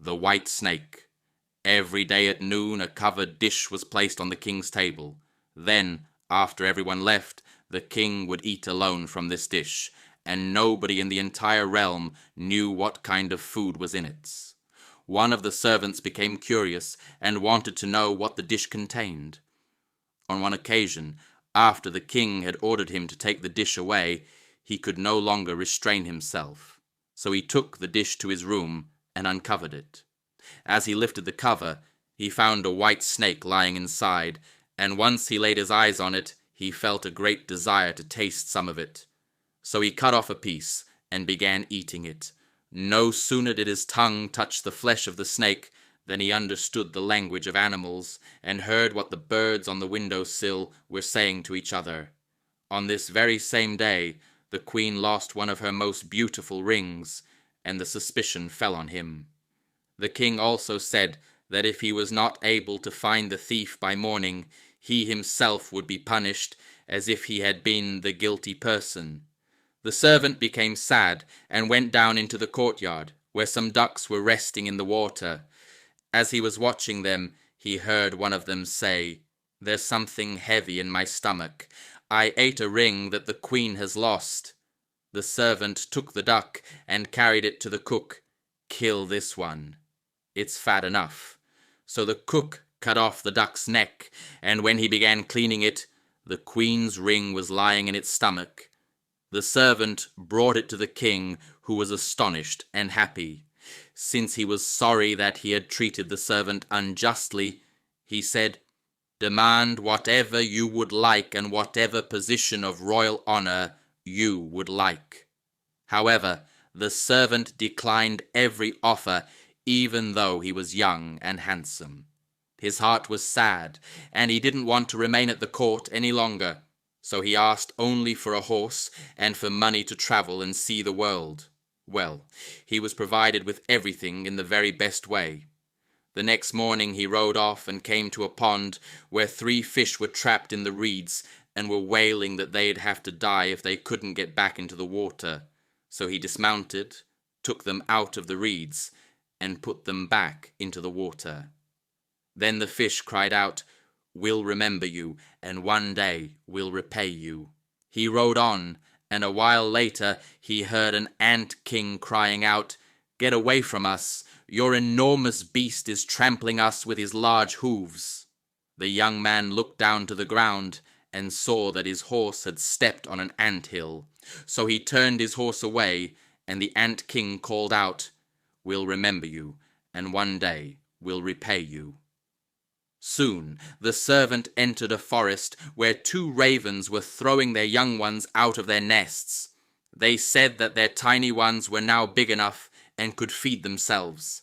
the white snake. Every day at noon a covered dish was placed on the king's table. Then, after everyone left, the king would eat alone from this dish, and nobody in the entire realm knew what kind of food was in it. One of the servants became curious and wanted to know what the dish contained. On one occasion, after the king had ordered him to take the dish away, he could no longer restrain himself. So he took the dish to his room and uncovered it. As he lifted the cover, he found a white snake lying inside, and once he laid his eyes on it, he felt a great desire to taste some of it. So he cut off a piece and began eating it. No sooner did his tongue touch the flesh of the snake than he understood the language of animals and heard what the birds on the window-sill were saying to each other. On this very same day, the queen lost one of her most beautiful rings, and the suspicion fell on him. The king also said that if he was not able to find the thief by morning, he himself would be punished as if he had been the guilty person. The servant became sad and went down into the courtyard, where some ducks were resting in the water. As he was watching them, he heard one of them say, "There's something heavy in my stomach. I ate a ring that the queen has lost." The servant took the duck and carried it to the cook. "Kill this one. It's fat enough." So the cook cut off the duck's neck, and when he began cleaning it, the queen's ring was lying in its stomach. The servant brought it to the king, who was astonished and happy. Since he was sorry that he had treated the servant unjustly, he said, "Demand whatever you would like and whatever position of royal honor you would like." However, the servant declined every offer, even though he was young and handsome. His heart was sad, and he didn't want to remain at the court any longer, so he asked only for a horse and for money to travel and see the world. Well, he was provided with everything in the very best way. The next morning he rode off and came to a pond where 3 fish were trapped in the reeds and were wailing that they'd have to die if they couldn't get back into the water. So he dismounted, took them out of the reeds, and put them back into the water. Then the fish cried out, "We'll remember you, and one day we'll repay you." He rode on, and a while later he heard an ant king crying out, "Get away from us! Your enormous beast is trampling us with his large hooves." The young man looked down to the ground and saw that his horse had stepped on an ant-hill. So he turned his horse away, and the ant king called out, "We'll remember you, and one day we'll repay you." Soon the servant entered a forest where 2 ravens were throwing their young ones out of their nests. They said that their tiny ones were now big enough and could feed themselves.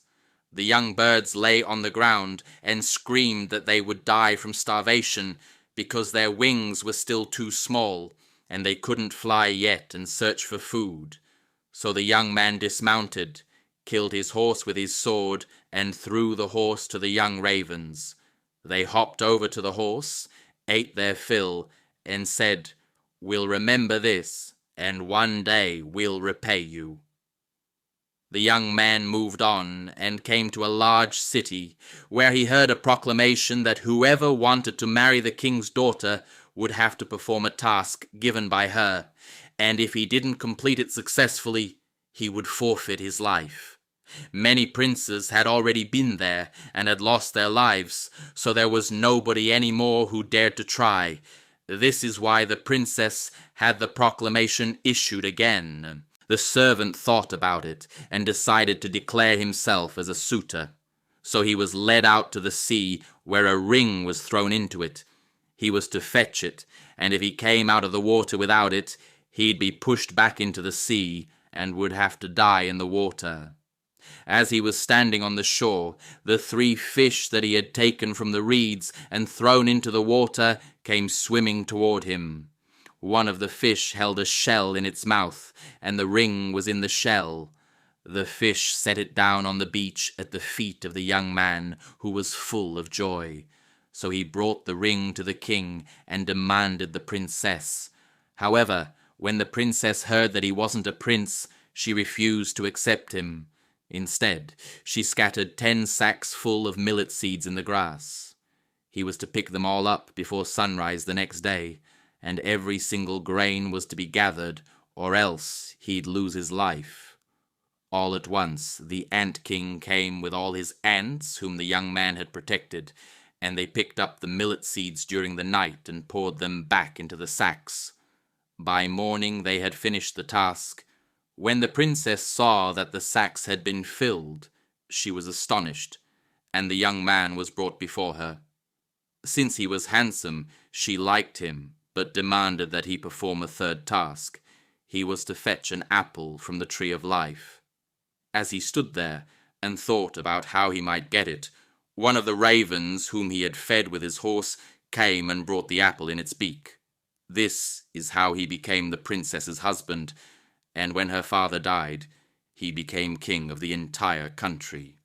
The young birds lay on the ground and screamed that they would die from starvation because their wings were still too small and they couldn't fly yet and search for food. So the young man dismounted, killed his horse with his sword, and threw the horse to the young ravens. They hopped over to the horse, ate their fill, and said, "We'll remember this, and one day we'll repay you." The young man moved on and came to a large city, where he heard a proclamation that whoever wanted to marry the king's daughter would have to perform a task given by her, and if he didn't complete it successfully, he would forfeit his life. Many princes had already been there and had lost their lives, so there was nobody any more who dared to try. This is why the princess had the proclamation issued again. The servant thought about it and decided to declare himself as a suitor. So he was led out to the sea where a ring was thrown into it. He was to fetch it, and if he came out of the water without it, he'd be pushed back into the sea and would have to die in the water. As he was standing on the shore, the 3 fish that he had taken from the reeds and thrown into the water came swimming toward him. One of the fish held a shell in its mouth, and the ring was in the shell. The fish set it down on the beach at the feet of the young man, who was full of joy. So he brought the ring to the king and demanded the princess. However, when the princess heard that he wasn't a prince, she refused to accept him. Instead, she scattered 10 sacks full of millet seeds in the grass. He was to pick them all up before sunrise the next day, and every single grain was to be gathered, or else he'd lose his life. All at once, the Ant King came with all his ants, whom the young man had protected, and they picked up the millet seeds during the night and poured them back into the sacks. By morning they had finished the task. When the princess saw that the sacks had been filled, she was astonished, and the young man was brought before her. Since he was handsome, she liked him, but demanded that he perform a third task. He was to fetch an apple from the tree of life. As he stood there and thought about how he might get it, one of the ravens whom he had fed with his horse came and brought the apple in its beak. This is how he became the princess's husband, and when her father died, he became king of the entire country.